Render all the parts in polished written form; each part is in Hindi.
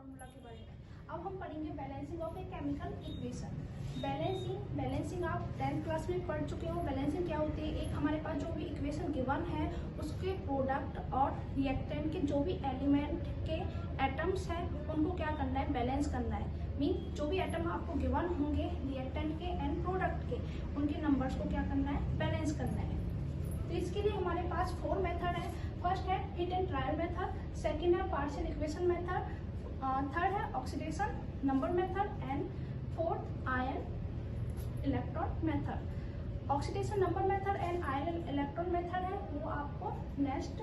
फार्मूला के बारे में। अब हम पढ़ेंगे balancing of a chemical equation. Balancing आप 10th क्लास में पढ़ चुके हो। बैलेंसिंग क्या होती है, एक हमारे पास जो भी इक्वेशन गिवन है उसके प्रोडक्ट और रिएक्टेंट के जो भी एलिमेंट के एटम्स हैं उनको क्या करना है, बैलेंस करना है। मीन जो भी एटम आपको गिवन होंगे रिएक्टेंट के एंड प्रोडक्ट के, उनके नंबर्स को क्या करना है, बैलेंस करना है। तो इसके लिए हमारे पास 4 मेथड है। फर्स्ट है hit and trial method, second है पार्शियल इक्वेशन मेथड, थर्ड है oxidation number method and fourth ion electron method. Oxidation number method and ion electron method है वो आपको नेक्स्ट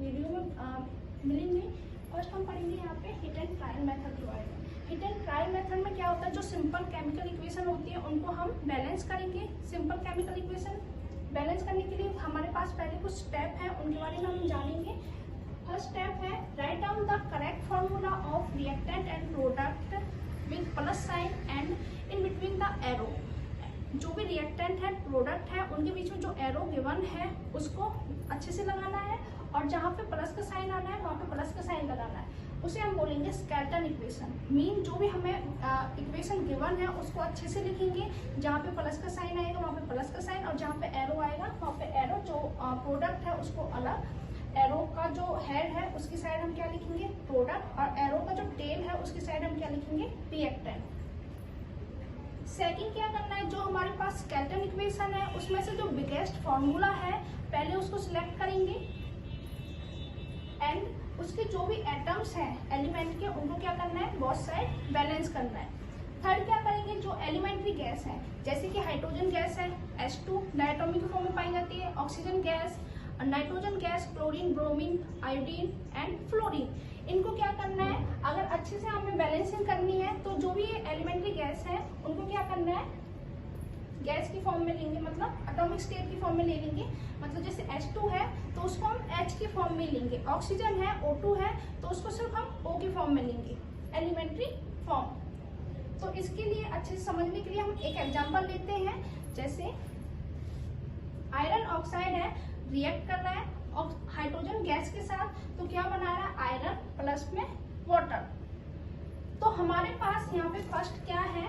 वीडियो में मिलेंगे। फर्स्ट हम पढ़ेंगे यहाँ पे हिट एंड ट्रायल मेथड के बारे में। हिट एंड ट्रायल मेथड में क्या होता है, जो सिंपल केमिकल इक्वेशन होती है उनको हम बैलेंस करेंगे। सिंपल केमिकल इक्वेशन बैलेंस करने के लिए हमारे पास पहले कुछ स्टेप है, उनके बारे में हम जानेंगे। फर्स्ट स्टेप है write down the correct formula of reactant and product with plus sign and in between the arrow. जो भी रिएक्टेंट है प्रोडक्ट है उनके बीच में जो एरो गिवन है उसको अच्छे से लगाना है और जहाँ पे प्लस का साइन आना है वहाँ पे प्लस का साइन लगाना है। उसे हम बोलेंगे स्केलेटन इक्वेशन। मीन जो भी हमें इक्वेशन गिवन है उसको अच्छे से लिखेंगे, जहाँ पे प्लस का साइन आएगा वहाँ पे प्लस का साइन और जहाँ पे एरो आएगा वहाँ पे एरो। जो प्रोडक्ट है उसको अलग, एरो का जो हेड है उसकी साइड हम क्या लिखेंगे, प्रोडक्ट, और एरो का जो टेल है उसकी साइड हम क्या लिखेंगे, रिएक्टेंट। सेकंड क्या करना है, जो हमारे पास स्केलेटन इक्वेशन है उसमें से जो बिगेस्ट फॉर्मूला है पहले उसको सिलेक्ट करेंगे एंड उसके जो भी एटम्स हैं एलिमेंट के उनको क्या करना है, बोथ साइड बैलेंस करना है। थर्ड क्या करेंगे, जो एलिमेंट्री गैस है जैसे कि हाइड्रोजन गैस है H2 डायटोमिक फॉर्म में पाई जाती है, oxygen gas, nitrogen gas, chlorine, bromine, iodine and fluorine, इनको क्या करना है, अगर अच्छे से हमें बैलेंसिंग करनी है तो जो भी एलिमेंट्री गैस है उनको क्या करना है, गैस की फॉर्म में लेंगे, मतलब एटॉमिक स्टेट की फॉर्म में ले लेंगे। मतलब जैसे H2 है तो उसको हम H की फॉर्म में लेंगे, ऑक्सीजन है O2 है तो उसको सिर्फ हम O की फॉर्म में लेंगे, एलिमेंट्री फॉर्म। तो इसके लिए अच्छे से समझने के लिए हम एक एग्जांपल लेते हैं। जैसे आयरन ऑक्साइड है, रिएक्ट कर रहा है हाइड्रोजन गैस के साथ, तो क्या बना रहा है, आयरन प्लस में वाटर। तो हमारे पास यहाँ पे फर्स्ट क्या है,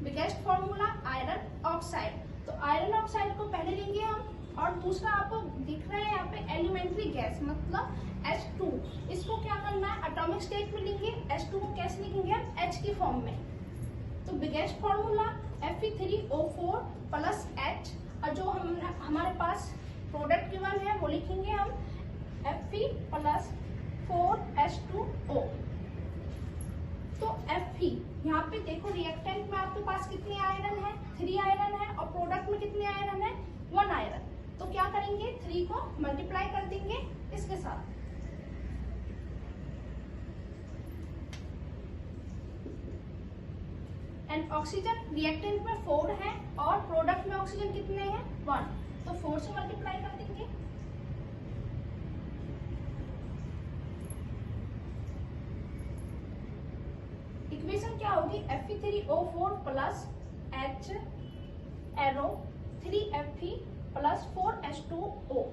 बिगेस्ट फॉर्मूला आयरन ऑक्साइड। तो आयरन ऑक्साइड को पहले लेंगे हम, और दूसरा आपको दिख रहा है यहाँ पे एलिमेंट्री गैस मतलब H2, इसको क्या करना है, एटॉमिक स्टेट में लेंगे। H2 को कैसे लिखेंगे हम, H की फॉर्म में। तो biggest formula Fe3O4 plus H, और जो हमारे पास प्रोडक्ट गिवन है वो लिखेंगे हम Fe प्लस 4H2O। तो Fe यहाँ पे देखो रिएक्टेंट में आपके पास कितने आयरन है, 3 आयरन है, और प्रोडक्ट में कितने आयरन है, 1 आयरन। तो क्या करेंगे, 3 को मल्टीप्लाई कर देंगे इसके साथ। एंड ऑक्सीजन रिएक्टेंट में 4 है और प्रोडक्ट में ऑक्सीजन कितने हैं, 1, तो 4 से मल्टीप्लाई कर देंगे। इक्वेशन क्या होगी, Fe3O4 plus H arrow 3Fe plus 4H2O।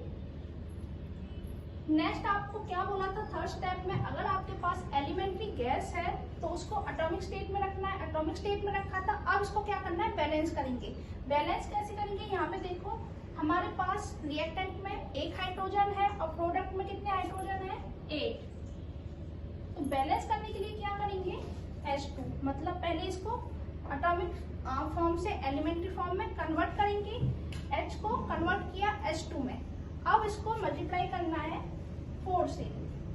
Next आपको क्या बोला था थर्ड स्टेप में, अगर आपके पास एलिमेंट्री गैस है तो उसको एटॉमिक स्टेट में रखना है, एटॉमिक स्टेट में रखा था। अब इसको क्या करना है, बैलेंस करेंगे। बैलेंस कैसे करेंगे, यहाँ पे देखो हमारे पास रिएक्टेंट में 1 हाइड्रोजन है और प्रोडक्ट में कितने हाइड्रोजन है, 8। तो बैलेंस करने के लिए क्या करेंगे, H2, मतलब पहले इसको एटॉमिक फॉर्म से एलिमेंट्री फॉर्म में कन्वर्ट करेंगे। H को कन्वर्ट किया H2 में, अब इसको मल्टीप्लाई करना है 4 से,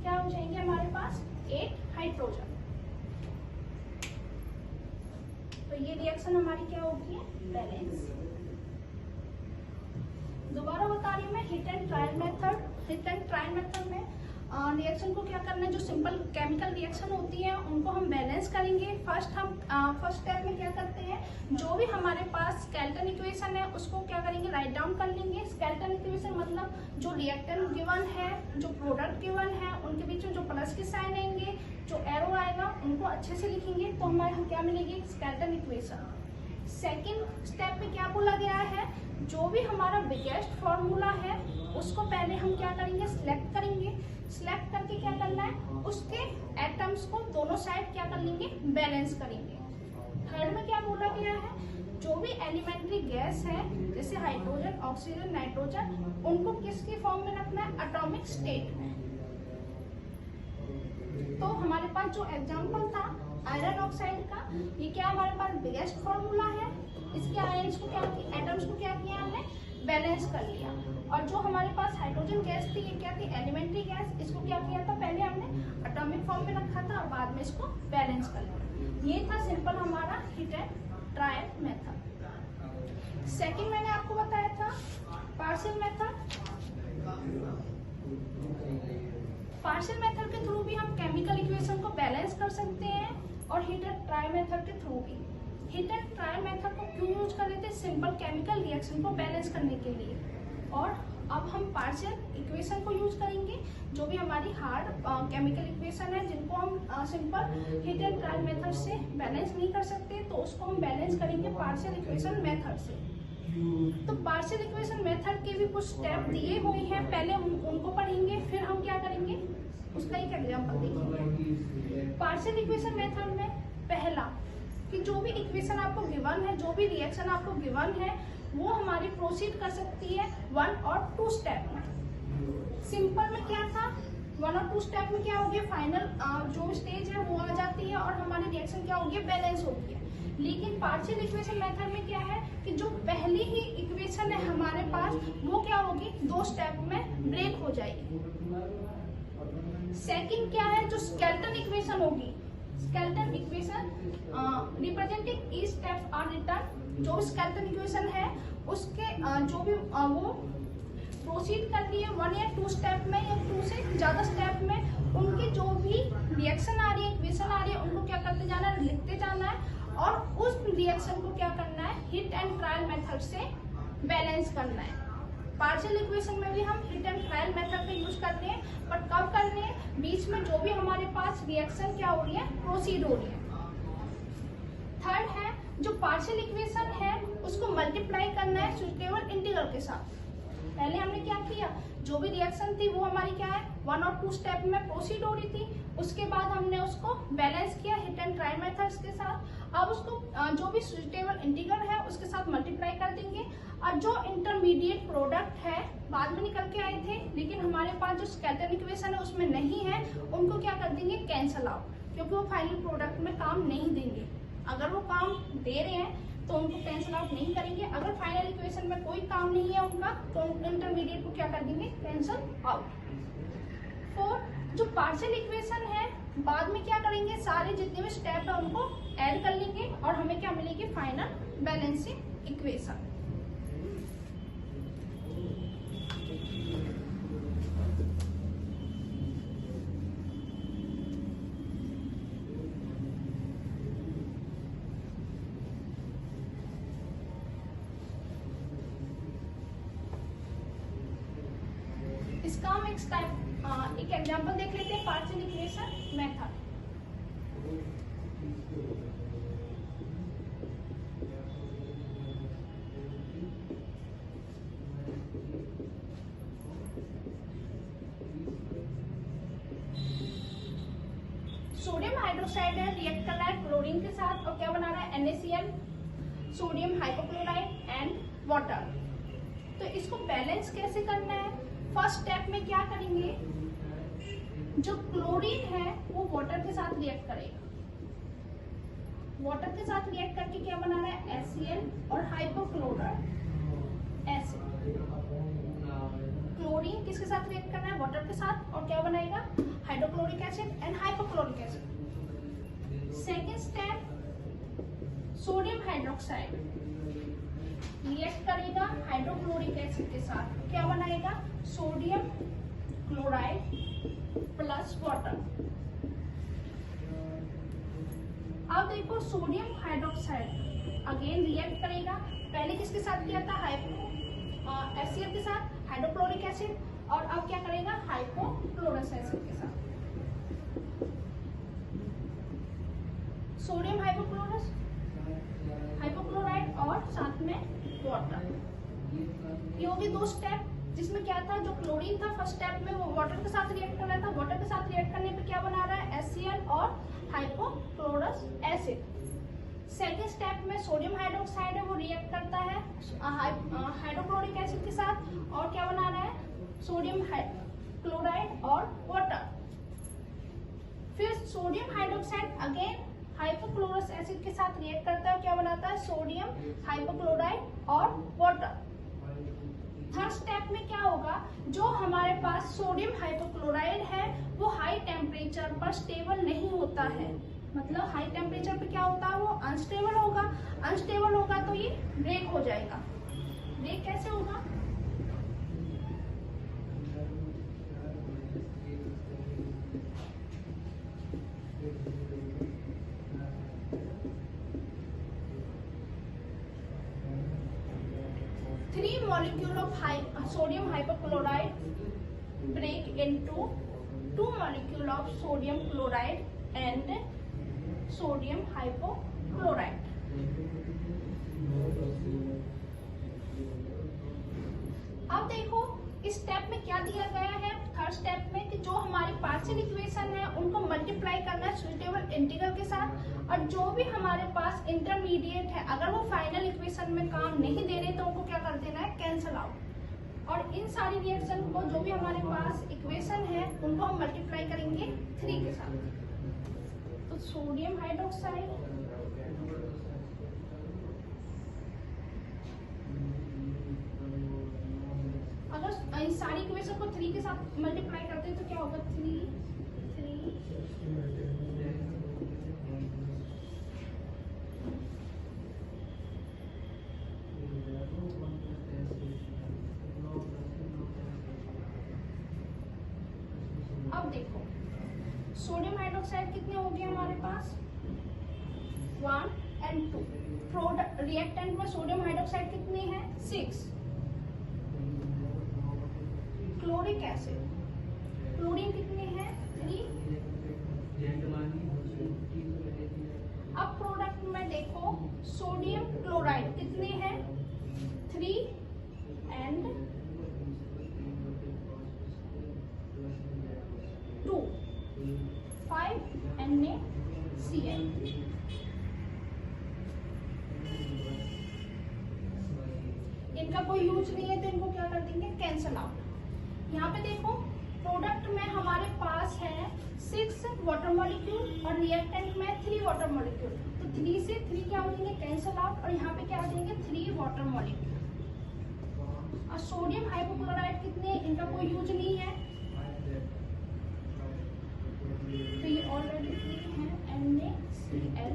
क्या हो जाएंगे हमारे पास 8 हाइड्रोजन। तो ये रिएक्शन हमारी क्या होगी, बैलेंस। दोबारा बता रही हूँ मैं, hit and trial method. Hit and trial method में रिएक्शन को क्या करना है, जो सिंपल केमिकल रिएक्शन होती है उनको हम बैलेंस करेंगे। फर्स्ट स्टेप में क्या करते हैं, जो भी हमारे पास स्केलेटन इक्वेशन है उसको क्या करेंगे, राइट डाउन कर लेंगे। स्केलेटन इक्वेशन मतलब जो रिएक्टेंट गिवन है, जो प्रोडक्ट गिवन है, उनके बीच में जो प्लस के साइन आएंगे, जो एरो आएगा उनको अच्छे से लिखेंगे, तो हमारे यहाँ क्या मिलेगी, स्केलेटन इक्वेशन। सेकेंड स्टेप में क्या बोला गया है, जो भी हमारा बिगेस्ट फॉर्मूला है उसको पहले हम क्या करेंगे, सिलेक्ट करेंगे। सिलेक्ट करके क्या करना है, उसके एटम्स को दोनों साइड क्या कर लेंगे, बैलेंस करेंगे। थर्ड में क्या बोला गया है, जो भी एलिमेंट्री गैस है जैसे हाइड्रोजन, ऑक्सीजन, नाइट्रोजन, उनको किसकी फॉर्म में रखना है, एटॉमिक स्टेट में। तो हमारे पास जो एग्जांपल था आयरन ऑक्साइड का, ये क्या हमारे पास बिगेस्ट फॉर्मूला है, इसके आयंस को क्या, एटम्स को क्या किया हमने, बैलेंस कर लिया। और जो हमारे पास हाइड्रोजन गैस थी, ये क्या थी, एलिमेंट्री गैस, इसको क्या किया था, पहले हमने एटॉमिक फॉर्म में रखा था और बाद में इसको बैलेंस कर लिया। ये था सिंपल हमारा hit and trial method. Second मैंने आपको बताया था पार्शियल मेथड। पार्शियल मेथड के थ्रू भी हम केमिकल इक्वेशन को बैलेंस कर सकते हैं और हिट एंड ट्रायल मेथड के थ्रू भी। हिट एंड ट्रायल मेथड को क्यों यूज कर रहे थे, सिंपल केमिकल रिएक्शन को बैलेंस करने के लिए। और अब हम पार्शियल इक्वेशन को यूज करेंगे, जो भी हमारी हार्ड केमिकल इक्वेशन है जिनको हम simple hit and trial method से बैलेंस नहीं कर सकते, तो उसको हम बैलेंस करेंगे पार्शियल इक्वेशन मेथड से। तो पार्शियल इक्वेशन मेथड के भी कुछ स्टेप दिए हुए हैं, पहले उनको पढ़ेंगे, फिर हम क्या करेंगे उसका एक एग्जांपल देखेंगे। पार्शियल इक्वेशन मेथड में पहला कि जो भी इक्वेशन आपको गिवन है, जो भी रिएक्शन आपको गिवन है, वो हमारी प्रोसीड कर सकती है 1 और 2 स्टेप में। सिंपल में क्या था, 1 और 2 स्टेप में क्या हो गया, फाइनल जो स्टेज है वो आ जाती है और हमारी रिएक्शन क्या होगी, बैलेंस होती है। लेकिन पार्शियल इक्वेशन मेथड में क्या है कि जो पहली ही इक्वेशन है हमारे पास, वो क्या होगी, 2 स्टेप में ब्रेक हो जाएगी। सेकंड क्या है, जो स्केलेटन इक्वेशन होगी, skeleton equation representing each steps are written. जो स्केलेटन इक्वेशन है उसके जो भी वो प्रोसीड कर रही है 1 या 2 स्टेप में या 2 से ज्यादा स्टेप में, उनकी जो भी रिएक्शन आ रही है, इक्वेशन आ रही है, उनको क्या करते जाना है, लिखते जाना है और उस रिएक्शन को क्या करना है, हिट एंड ट्रायल मेथड से बैलेंस करना है। पार्शियल इक्वेशन में भी हम हिट एंड ट्रायल मेथड का यूज करते हैं, बट कब करने हैं, बीच में जो भी हमारे पास रिएक्शन क्या हो रही है, प्रोसीड हो रही है। थर्ड है, जो पार्शियल इक्वेशन है उसको मल्टीप्लाई करना है सुटेबल इंटीग्रल के साथ। पहले हमने क्या किया, जो भी रिएक्शन थी वो हमारी क्या है, 1 और 2 स्टेप में प्रोसीड हो रही थी, उसके बाद हमने उसको बैलेंस किया हिट एंड ट्रायल मेथड्स के साथ। अब उसको जो भी सुटेबल इंटीग्रल है उसके साथ मल्टीप्लाई कर देंगे, और जो इंटरमीडिएट प्रोडक्ट है बाद में निकल के आए थे लेकिन हमारे पास जो स्केलेटन इक्वेशन है उसमें नहीं है, उनको क्या कर देंगे, कैंसल आउट, क्योंकि वो फाइनल प्रोडक्ट में काम नहीं देंगे। अगर वो काम दे रहे हैं तो उनको कैंसल आउट नहीं करेंगे, अगर फाइनल इक्वेशन में कोई काम नहीं है उनका तो इंटरमीडिएट को क्या कर देंगे, कैंसल आउट। 4, जो पार्शियल इक्वेशन है बाद में क्या करेंगे, सारे जितने भी स्टेप है उनको ऐड कर लेंगे और हमें क्या मिलेगी, फाइनल बैलेंसिंग इक्वेशन। इसका हम एक एग्जांपल देख लेते हैं, partial equation method. Sodium hydroxide है, रिएक्ट कर रहा है क्लोरीन के साथ और क्या बना रहा है, NaCl, sodium hypochloride and water. तो इसको बैलेंस कैसे करना है, फर्स्ट स्टेप में क्या करेंगे, जो क्लोरीन है वो वाटर के साथ रिएक्ट करेगा, वाटर के साथ रिएक्ट करके क्या बना रहा है, HCl और हाइपोक्लोराइड एसिड। क्लोरीन किसके साथ रिएक्ट करना है, वाटर के साथ, और क्या बनाएगा, hydrochloric acid and hypochloric acid. Second step, sodium hydroxide react करेगा हाइड्रोक्लोरिक एसिड के साथ, क्या बनाएगा, सोडियम क्लोराइड प्लस वाटर। अब देखो सोडियम हाइड्रोक्साइड अगेन रिएक्ट करेगा, पहले किसके साथ किया था, HCl के साथ, हाइड्रोक्लोरिक एसिड, और अब क्या करेगा, हाइपोक्लोरस एसिड के साथ, सोडियम हाइपोक्लोराइड और साथ में वाटर। ये हो गए 2 स्टेप, जिसमें क्या था, जो क्लोरीन था फर्स्ट स्टेप में वो वाटर के साथ रिएक्ट कर रहा था, वाटर के साथ रिएक्ट करने पे क्या बना रहा है, HCl और हाइपो एसिड। सेकेंड स्टेप में सोडियम हाइड्रोक्साइड है वो रिएक्ट करता है हाइड्रोक्लोरिक एसिड के साथ और क्या बना रहा है, सोडियम क्लोराइड और वाटर। फिर sodium hydroxide again hypochlorous acid के साथ रिएक्ट करता है, क्या बनाता है, सोडियम हाइपोक्लोराइड और वाटर। थर्ड स्टेप में क्या होगा, जो हमारे पास सोडियम हाइपोक्लोराइड है वो हाई टेम्परेचर पर स्टेबल नहीं होता है, मतलब हाई टेम्परेचर पे क्या होता है, वो अनस्टेबल होगा। अनस्टेबल होगा तो ये ब्रेक हो जाएगा। ब्रेक कैसे होगा, three molecule of sodium hypochloride break into 2 molecule of sodium chloride and sodium hypochlorite। अब देखो इस स्टेप में क्या दिया गया है, थर्ड स्टेप में, कि जो हमारी पार्शियल इक्वेशन है उनको मल्टीप्लाई करना है सुटेबल इंटीग्रल के साथ, और जो भी हमारे पास इंटरमीडिएट है अगर वो फाइनल इक्वेशन में काम नहीं दे रहे तो उनको क्या कर देना है, कैंसिल आउट। और इन सारी रिएक्शन को जो भी हमारे पास इक्वेशन है उनको हम मल्टीप्लाई करेंगे 3 के साथ। तो सोडियम हाइड्रोक्साइड अगर इस सारी इक्वेशन को 3 के साथ मल्टीप्लाई करते हैं तो क्या होगा, 3 अब देखो सोडियम हाइड्रोक्साइड कितने हो गए हमारे पास, 1 और 2। प्रोडक्ट रिएक्टेंट में सोडियम हाइड्रोक्साइड कितने हैं, 6। क्लोरिक एसिड क्लोरीन कितने हैं, 3। अब प्रोडक्ट में देखो सोडियम क्लोराइड कितने हैं, 3 and 2, 5 NaCl। इनका कोई यूज नहीं है तो इनको क्या कर देंगे, कैंसल आउट। यहाँ पे देखो प्रोडक्ट में हमारे पास है 6 वाटर मॉलिक्यूल और रिएक्टेंट में 3 वाटर मॉलिक्यूल, तो 3 से 3 क्या हो जाएंगे, कैंसल आउट, और यहाँ पे क्या हो जाएंगे, 3 वाटर मॉलिक्यूल। और सोडियम हाइपोक्लोराइड कितने, इनका कोई यूज नहीं है तो ये ऑलरेडी 3 है, NaCl।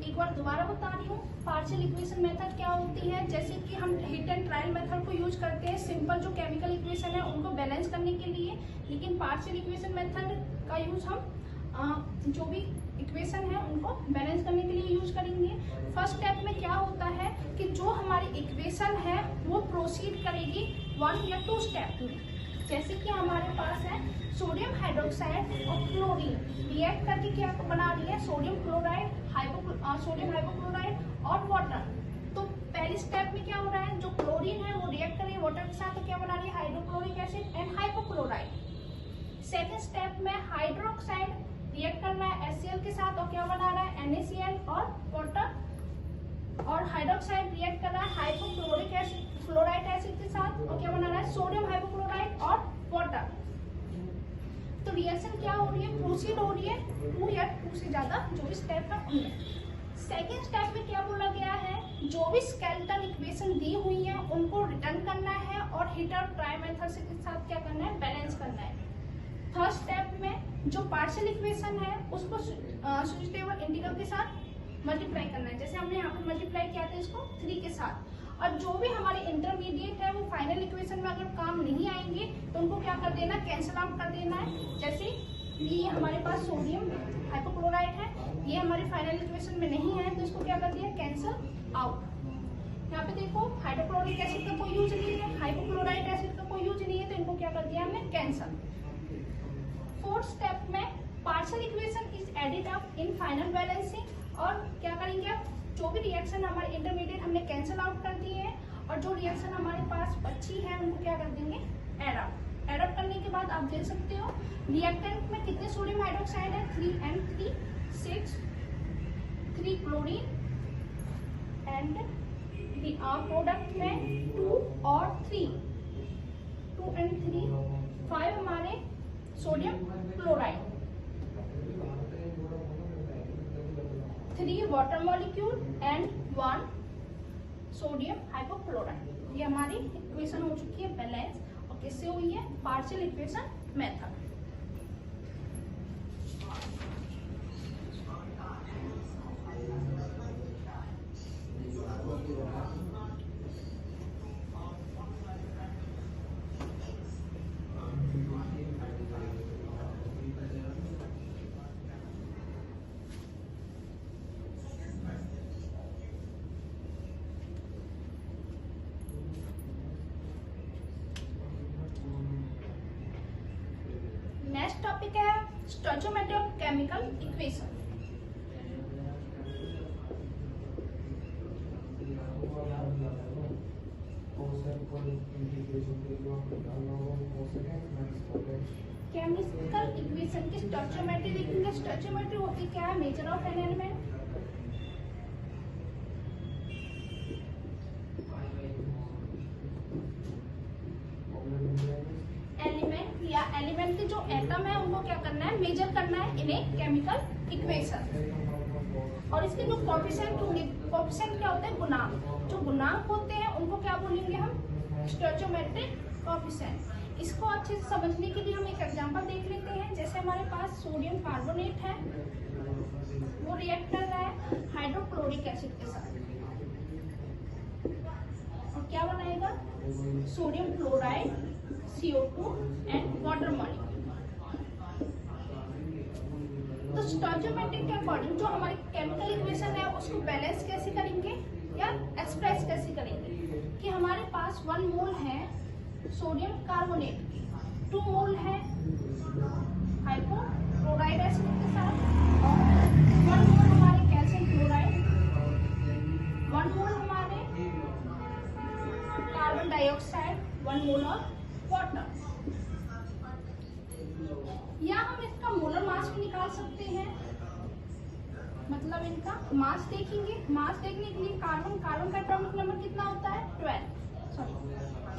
एक बार दोबारा बता रही हूँ, पार्शियल इक्वेशन मेथड क्या होती है, जैसे कि हम हिट एंड ट्रायल मेथड को यूज करते हैं सिंपल जो केमिकल इक्वेशन है उनको बैलेंस करने के लिए, लेकिन पार्शियल इक्वेशन मेथड का यूज हम जो भी इक्वेशन है उनको बैलेंस करने के लिए यूज करेंगे। फर्स्ट स्टेप में क्या होता है कि जो हमारी इक्वेशन है वो प्रोसीड करेगी 1 या 2 स्टेप में, जैसे कि हमारे पास है सोडियम हाइड्रोक्साइड और क्लोरीन रिएक्ट करके क्या बना रही है, सोडियम क्लोराइड, सोडियम हाइपोक्लोराइड और वाटर। तो पहले स्टेप में क्या हो रहा है, जो क्लोरीन है वो रिएक्ट कर रही है वाटर के साथ, तो क्या बना रही है, hydrochloric acid and hypochloride. Second step में हाइड्रोक्साइड रिएक्ट करना है HCl के साथ और क्या बना रहा है, NaCl और वाटर। और हाइड्रोक्साइड रिएक्ट कर रहा है हाइपोक्लोरिक एसिड फ्लोराइड एसिड के साथ और क्या बना रहा है, सोडियम हाइपोक्लोराइड और वाटर। तो रिएक्शन क्या हो रही है, प्रोसीड हो रही है 2 या 2 से ज्यादा जो भी स्टेप है उनमें। सेकेंड स्टेप में क्या बोला गया है, जो भी स्केलेटल इक्वेशन दी हुई है उनको रिटर्न करना है और हिट और ट्राई मेथड के साथ क्या करना है, बैलेंस करना है। थर्ड स्टेप में जो पार्शियल इक्वेशन है उसको सुटेबल इंटीग्रल के साथ मल्टीप्लाई करना है, जैसे हमने यहाँ पे मल्टीप्लाई किया था इसको 3 के साथ। और जो भी हमारे इंटरमीडिएट है वो फाइनल इक्वेशन में अगर काम नहीं आएंगे तो उनको क्या कर देना, कैंसिल आउट कर देना है। जैसे ये हमारे पास सोडियम हाइपोक्लोराइड है, ये हमारे फाइनल इक्वेशन में नहीं है तो इसको क्या कर दिया, कैंसिल आउट। यहाँ पे देखो हाइड्रोक्लोरिक एसिड का कोई यूज नहीं है, हाइपोक्लोराइड एसिड का कोई यूज नहीं है तो इनको क्या कर दिया हमने, कैंसिल। फोर्थ स्टेप में partial equation is added up in final balancing, और क्या करेंगे अब, जो भी रिएक्शन हमारे इंटरमीडिएट हमने कैंसिल आउट कर दिए हैं और जो रिएक्शन हमारे पास बची है उनको क्या कर देंगे, एड अप। एड अप करने के बाद आप देख सकते हो रिएक्टेंट में कितने सोडियम हाइड्रोक्साइड है, 3 and 3 6, 3 क्लोरीन एंड प्रोडक्ट में 2 और 3, 2 and 3, 5 हमारे sodium chloride, 3 water molecule and 1 sodium hypochloride. ये हमारी इक्वेशन हो चुकी है बैलेंस, और किससे हुई है, partial equation method. Next topic है stoichiometry of chemical equation. Chemical equation की स्टोइचियोमेट्री देखेंगे। स्टोइचियोमेट्री होती क्या है, मेजर ऑफ एन एलिमेंट, या एलिमेंट के जो एटम है उनको क्या करना है, मेजर करना है इन ए केमिकल इक्वेशन। और इसके जो कोएफिशिएंट होंगे, कोएफिशिएंट क्या होते हैं, गुणांक। जो गुणांक होते हैं उनको क्या बोलेंगे हम, स्टोइचियोमेट्रिक कोएफिशिएंट। इसको अच्छे से समझने के लिए हम एक एग्जांपल देख लेते हैं। जैसे हमारे पास सोडियम कार्बोनेट है, वो रिएक्ट कर रहा है हाइड्रोक्लोरिक एसिड के साथ, और क्या बनाएगा, sodium chloride, CO2 and water molecule. तो स्टोइचियोमेट्री के अकॉर्डिंग जो हमारी केमिकल इक्वेशन है उसको बैलेंस कैसे करेंगे या एक्सप्रेस कैसे करेंगे, कि हमारे पास 1 मोल है सोडियम कार्बोनेट की, 2 मोल है हाइपोक्लोराइड एसिड के साथ, और 1 मोल हमारे कैल्शियम क्लोराइड, 1 मोल हमारे carbon dioxide, 1 mole of water. या हम इसका मोलर मास भी निकाल सकते हैं, मतलब इनका मास देखेंगे। मास देखने के लिए कार्बन का एटॉमिक नंबर कितना होता है, 12, सॉरी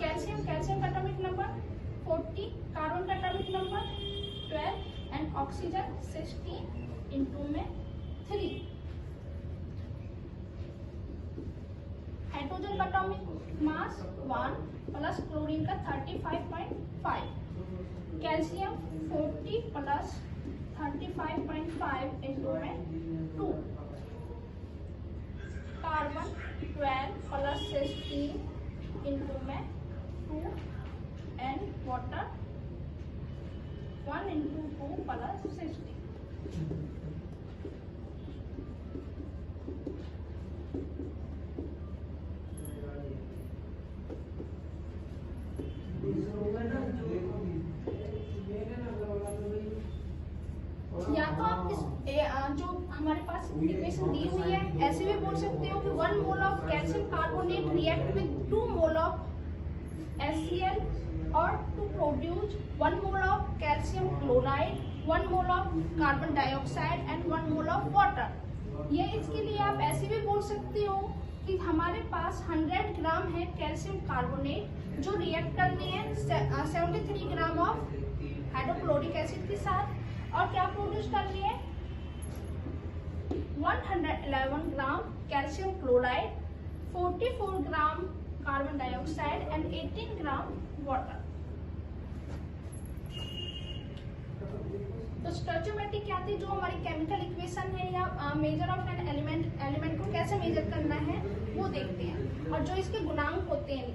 कैल्शियम का एटॉमिक नंबर 40, कार्बन का atomic number 12 and oxygen 16, into में 3। हाइड्रोजन का एटॉमिक मास 1 प्लस क्लोरीन का 35.5, कैल्शियम 40 प्लस 35.5 इनटू में 2, कार्बन 12 प्लस 16 इनटू में 2 एंड वाटर 1 इनटू 2 प्लस 16। या तो आप इस जो हमारे पास इक्वेशन दी हुई है ऐसे भी बोल सकते हो कि 1 mole of calcium carbonate react with 2 mole of HCl और to produce 1 mole of calcium chloride, 1 mole of carbon dioxide and 1 mole of water. ये इसके लिए आप ऐसे भी बोल सकते हो कि हमारे पास 100 ग्राम है कैल्शियम कार्बोनेट जो रिएक्ट करने हैं 73 ग्राम ऑफ हाइड्रोक्लोरिक एसिड के साथ, और क्या प्रोड्यूस कर रही है 111 ग्राम calcium chloride, 44 gram carbon dioxide and 18 gram water. तो स्टोइचियोमेट्री क्या थी, जो हमारी केमिकल इक्वेशन है या मेजर ऑफ एन एलिमेंट को कैसे मेजर करना है वो देखते हैं। और जो इसके गुणांक होते हैं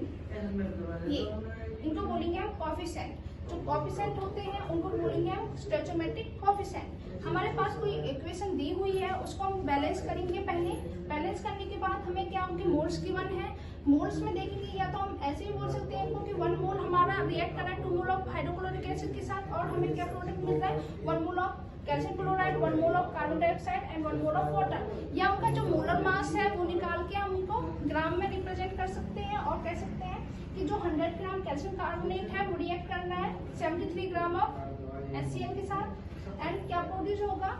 ये इनको बोलेंगे हम कोएफिशिएंट। जो कोएफिशिएंट होते हैं उनको बोलेंगे हम स्टोइचियोमेट्रिक कोएफिशिएंट। हमारे पास कोई इक्वेशन दी हुई है उसको हम बैलेंस करेंगे पहले। बैलेंस करने के बाद हमें क्या उनके मोल्स गिवन है, मोल्स में देखेंगे या तो हम ऐसे भी बोल सकते हैं क्योंकि 1 मोल हमारा रिएक्ट कर रहा है 2 मोल ऑफ हाइड्रोक्लोरिक एसिड के साथ, और हमें क्या प्रोडक्ट मिल रहा है 1 mole of calcium chloride, 1 mole of carbon dioxide and 1 mole of water. या उनका जो मोलर मास है वो निकाल के हम उनको ग्राम में रिप्रेजेंट कर सकते हैं और कह सकते हैं कि जो 100 ग्राम कैल्शियम कार्बोनेट है वो रिएक्ट करना है 73 ग्राम ऑफ HCl के साथ एंड क्या प्रोड्यूस होगा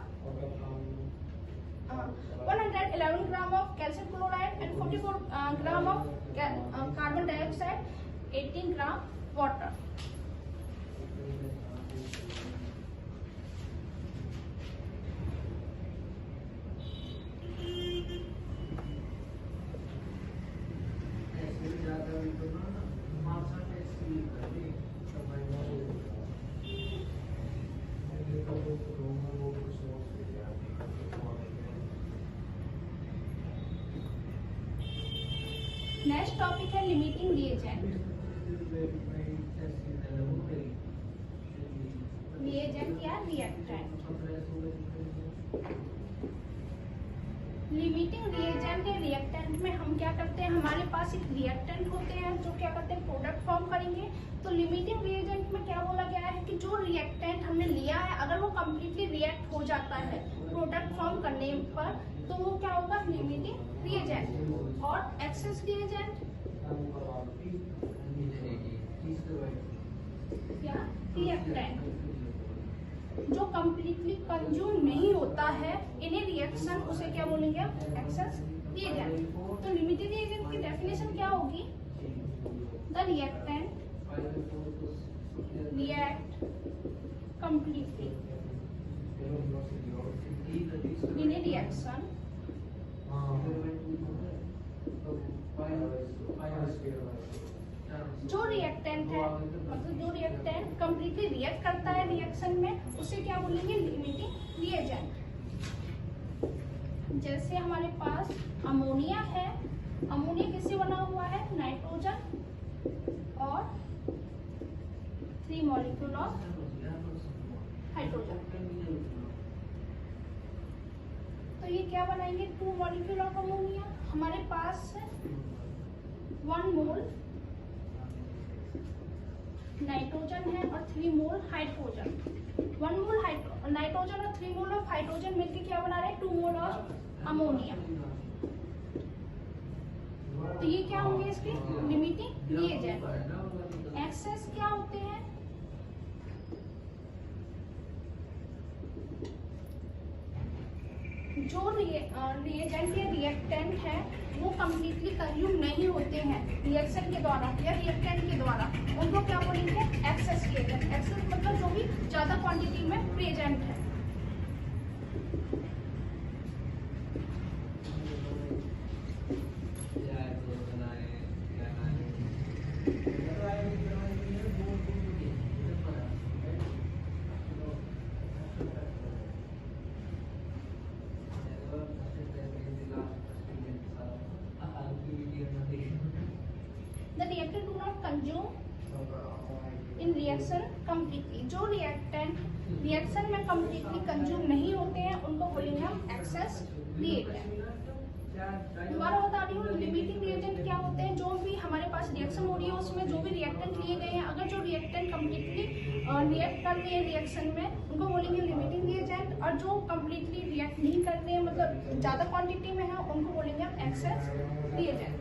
111 gram of calcium chloride and 44 gram of carbon dioxide, 18 gram water. Next topic है लिमिटिंग रिएजेंट। रिएजेंट या रिएक्टेंट। लिमिटिंग रिएजेंट या रिएक्टेंट में हम क्या करते हैं, हमारे पास एक रिएक्टेंट होते हैं जो क्या करते हैं प्रोडक्ट फॉर्म करेंगे। तो लिमिटिंग रिएजेंट में क्या बोला गया है कि जो रिएक्टेंट हमने लिया है अगर वो कम्प्लीटली रिएक्ट हो जाता है प्रोडक्ट फॉर्म करने पर तो वो क्या होगा लिमिटिंग रिएजेंट। और एक्सेस रिएजेंट या रिएक्टेंट जो कम्प्लीटली कंज्यूम नहीं होता है इन ए रिएक्शन उसे क्या बोलेंगे एक्सेस रिएजेंट। तो लिमिटिंग रिएजेंट की डेफिनेशन क्या होगी, the reactant react completely in a reaction जो रिएक्टेंट है मतलब जो रिएक्टेंट कम्प्लीटली रिएक्ट करता है रिएक्शन में उसे क्या बोलेंगे लिमिटिंग रिएजेंट। जैसे हमारे पास अमोनिया है, अमोनिया किससे बना हुआ है नाइट्रोजन और 3 मॉलिक्यूल ऑफ हाइड्रोजन। तो ये क्या बनाएंगे 2 मॉलिक्यूल ऑफ अमोनिया। हमारे पास 1 मोल नाइट्रोजन है और 3 मोल हाइड्रोजन। 1 मोल नाइट्रोजन और 3 मोल ऑफ हाइड्रोजन मिलकर क्या बना रहे हैं 2 मोल ऑफ अमोनिया। तो ये क्या होंगे इसके लिमिटिंग रिएजेंट। एक्सेस क्या होते हैं, जो रिएजेंट या रिएक्टेंट है वो कम्प्लीटली कंज्यूम नहीं होते हैं रिएक्शन के द्वारा या रिएक्टेंट के द्वारा, उनको क्या बोलेंगे एक्सेस रिएजेंट। एक्सेस मतलब जो भी ज्यादा क्वांटिटी में प्रेजेंट है। The reactant do not consume in reaction completely। जो रिएक्टेंट रिएक्शन में कम्प्लीटली कंज्यूम नहीं होते हैं उनको बोलेंगे हम एक्सेस रिएजेंट। दोबारा बता रही हूँ लिमिटिंग रिएजेंट क्या होते हैं, जो भी हमारे पास रिएक्शन हो रही है उसमें जो भी रिएक्टेंट लिए गए हैं अगर जो रिएक्टेंट कम्प्लीटली रिएक्ट कर रहे हैं रिएक्शन में उनको बोलेंगे लिमिटिंग रिएजेंट। और जो कम्प्लीटली रिएक्ट नहीं कर रहे हैं मतलब ज्यादा क्वांटिटी में है उनको बोलेंगे हम एक्सेस रिएजेंट।